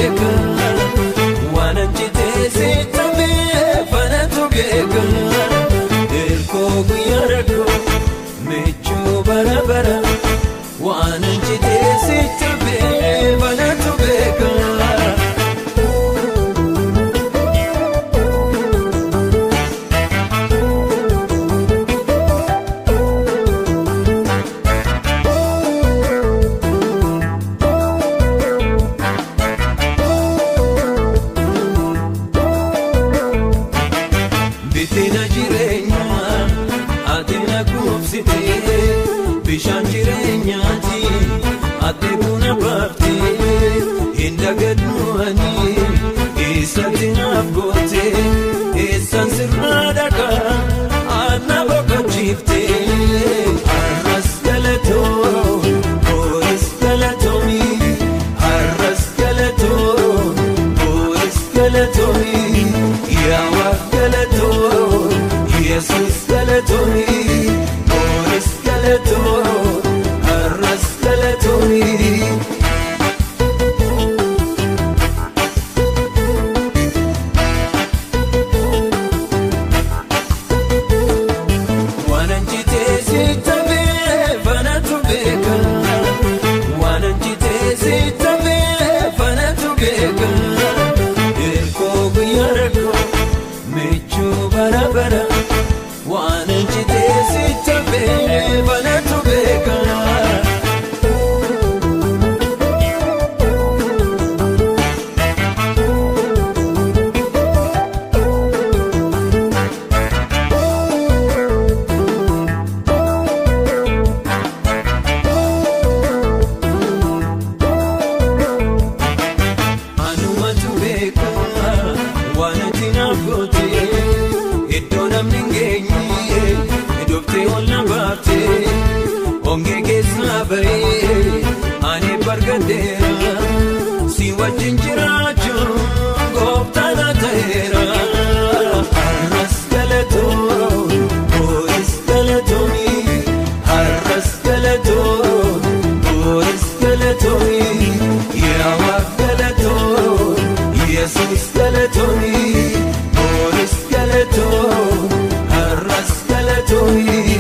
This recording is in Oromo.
beka wananjite sitame fanatu beka elko guyarako mechu barabara wananjite sitame fanatu beka Bitina jirenya atina kufsite bishan jirenyati atebuna bafti indagadnuani isatina gote isan sirradaka anabokachifte arras galato boris galatomi arras galato boris galatomi yawa Jesus galatoni, Boris galatoni, Arras galatoni. Wananjite sitame fanatu beka, wananjite sitame fanatu beka. Elko guyarako mechu barabara. wananjite sitame fanatu beka anumatu beka wanatina gote idonam ningenye edopte olla bafte ongege sabai ane bargadera si wajinjiracho goptana tera arras galato boris galatomi arras galato boris galatomi yawa galato Jesus galatomi boris galato arras galatomi